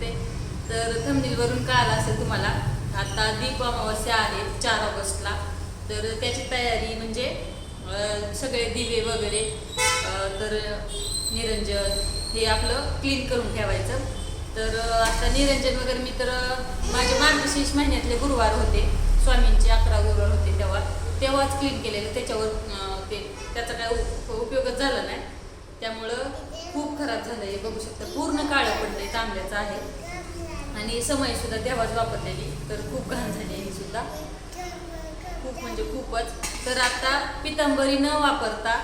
शकते. तर थंबनेलवरून कळालं असेल तुम्हाला, आता दीप अमावस्या आहे 4 ऑगस्टला. तर त्याची तयारी म्हणजे सगळे दिवे वगैरे, तर निरंजन हे आपलं क्लीन करून ठेवायचं. तर आता निरंजन वगैरे मी तर माझे मार्गशीर्ष महिन्यातले गुरुवार होते, स्वामींचे 11 गुरुवार होते, तेव्हाच क्लीन केलेलं. त्याच्यावर त्याचा काय उपयोगच झाला नाही, त्यामुळं खूप खराब झालं. हे बघू शकता पूर्ण काळं पडलंय, तांब्याचं आहे. आणि समईसुद्धा तेव्हाच वापरलेली, तर खूप घाण झाली ही सुद्धा, खूप म्हणजे खूपच. तर आता पितांबरी न वापरता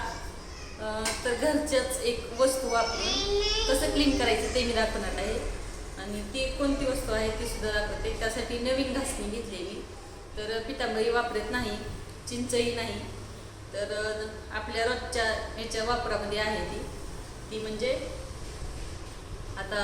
तर घरच्याच एक वस्तू वापरून कसं क्लीन करायचं ते मी दाखवणार आहे. आणि ती कोणती वस्तू आहे ती सुद्धा दाखवते. त्यासाठी नवीन घासणी घेतलेली. तर पितांबरी वापरत नाही, चिंचही नाही, तर आपल्या रोजच्या याच्या वापरामध्ये आहे ती म्हणजे. आता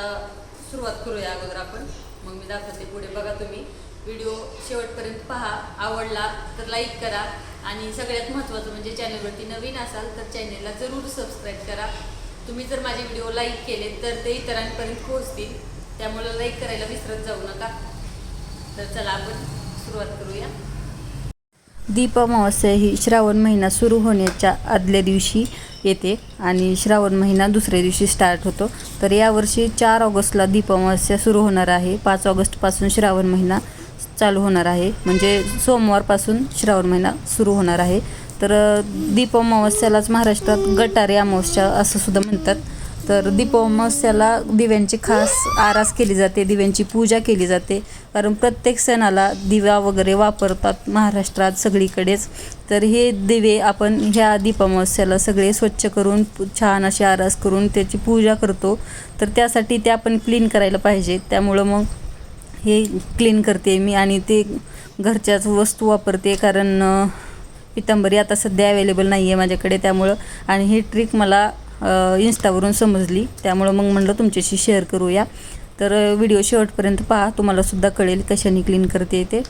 सुरुवात करूया अगोदर आपण, मग मी दाखवते पुढे. बघा तुम्ही व्हिडिओ शेवटपर्यंत पहा. आवडला तर लाईक करा, आणि सगळ्यात महत्त्वाचं म्हणजे चॅनलवरती नवीन असाल तर चॅनलला जरूर सबस्क्राईब करा. तुम्ही जर माझे व्हिडिओ लाईक केले तर ते इतरांपर्यंत पोहोचतील, त्यामुळे लाईक करायला विसरत जाऊ नका. तर चला आपण सुरुवात करूया. दीप अमावस्या ही श्रावण महिना सुरू होण्याच्या आदल्या दिवशी येते आणि श्रावण महिना दुसऱ्या दिवशी स्टार्ट होतो. तर यावर्षी 4 ऑगस्टला दीप अमावस्या सुरू होणार आहे. 5 ऑगस्टपासून श्रावण महिना चालू होणार आहे, म्हणजे सोमवारपासून श्रावण महिना सुरू होणार आहे. तर दीप अमावस्यालाच महाराष्ट्रात गटारी अमावस्या असं सुद्धा म्हणतात. तर दीप अमावस्याला दिव्यांची खास आरास केली जाते, दिव्यांची पूजा केली जाते, कारण प्रत्येक सणाला दिवा वगैरे वापरतात महाराष्ट्रात सगळीकडेच. तर हे दिवे आपण ह्या दीप अमावस्याला सगळे स्वच्छ करून छान अशी आरास करून त्याची पूजा करतो. तर त्यासाठी ते आपण क्लीन करायला पाहिजे, त्यामुळं मग हे क्लीन करते मी. आणि ते घरच्याच वस्तू वापरते, कारण पितांबरी आता सध्या अवेलेबल नाही आहे माझ्याकडे, त्यामुळं. आणि ही ट्रिक मला इन्स्टावरून समजली, त्यामुळं मग म्हणलं तुमच्याशी शेअर करूया. तर व्हिडिओ शेवटपर्यंत पहा, तुम्हालासुद्धा कळेल कशाने क्लीन करते ते.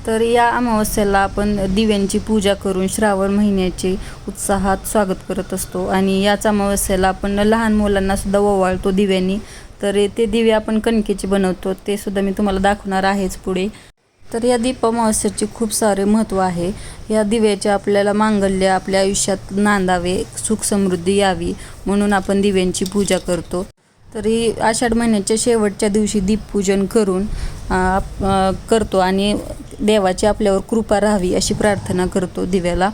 तर या अमावस्याला आपण दिव्यांची पूजा करून श्रावण महिन्याचे उत्साहात स्वागत करत असतो. आणि याच अमावस्याला आपण लहान मुलांनासुद्धा ओवाळतो दिव्यांनी. तर ते दिवे आपण कणकेचे बनवतो, ते सुद्धा मी तुम्हाला दाखवणार आहेच पुढे. तर या दीप अमावस्याचे खूप सारे महत्त्व आहे. या दिव्याचे आपल्याला मांगल्य आपल्या आयुष्यात नांदावे, सुख समृद्धी यावी म्हणून आपण दिव्यांची पूजा करतो. तरी आषाढ महिन्याच्या शेवटच्या दिवशी दीपपूजन करतो आणि देवाची आपल्यावर कृपा राहावी अशी प्रार्थना करतो दिव्याला.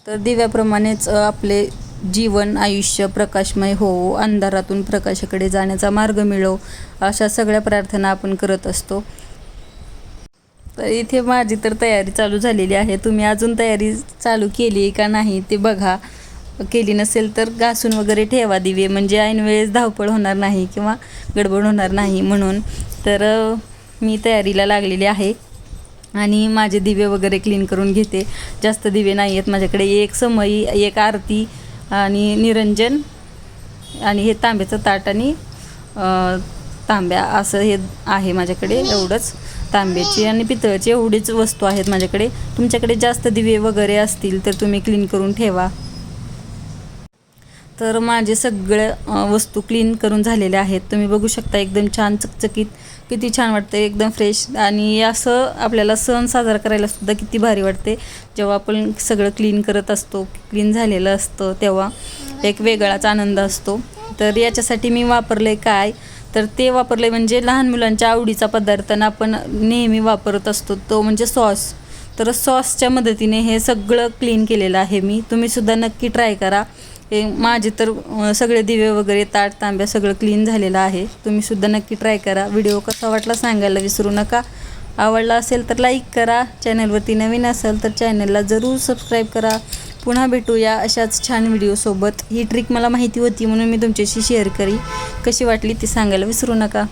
तर दिव्याप्रमाणेच आपले जीवन आयुष्य प्रकाशमय हो, अंधारातून प्रकाशाकडे जाण्याचा मार्ग मिळो, अशा सगळ्या प्रार्थना आपण करत असतो. तर इथे माझी तर तयारी चालू झालेली आहे. तुम्ही अजून तयारी चालू केली का नाही ते बघा. केली नसेल तर घासून वगैरे ठेवा दिवे, म्हणजे ऐन वेळेस धावपळ होणार नाही किंवा गडबड होणार नाही म्हणून. तर मी तयारीला लागलेली आहे आणि माझे दिवे वगैरे क्लीन करून घेते. जास्त दिवे नाही आहेत माझ्याकडे, एक समई, एक आरती आणि निरंजन, आणि हे तांब्याचं ताट आणि तांब्या असं हे आहे माझ्याकडे. एवढंच तांब्याची आणि पितळची एवढीच वस्तू आहेत माझ्याकडे. तुमच्याकडे जास्त दिवे वगैरे असतील तर तुम्ही क्लीन करून ठेवा. तर माझे सगळ्या वस्तू क्लीन करून झालेल्या आहेत. तुम्ही बघू शकता एकदम छान चकचकीत, किती छान वाटतं, एकदम फ्रेश. आणि असं आपल्याला सण साजरा करायला सुद्धा किती भारी वाटते जेव्हा आपण सगळं क्लीन करत असतो, क्लीन झालेलं असतं, तेव्हा एक वेगळाच आनंद असतो. तर याच्यासाठी मी वापरले काय, तर ते वापरले म्हणजे लहान मुलांच्या आवडीचा पदार्थ आपण नेहमी वापरत असतो तो म्हणजे सॉस. तर सॉसच्या मदतीने हे सगळं क्लीन केलेलं आहे मी. तुम्हीसुद्धा नक्की ट्राय करा. हे माझे तर सगळे दिवे वगैरे ताट तांब्या सगळं क्लीन झालेलं आहे. तुम्हीसुद्धा नक्की ट्राय करा. व्हिडिओ कसा वाटला सांगायला विसरू नका. आवडला असेल तर लाईक करा. चॅनलवरती नवीन असेल तर चॅनलला जरूर सबस्क्राईब करा. पुन्हा भेटूया अशाच छान व्हिडिओसोबत. ही ट्रिक मला माहिती होती म्हणून मी तुमच्याशी शेअर करी. कशी वाटली ती सांगायला विसरू नका.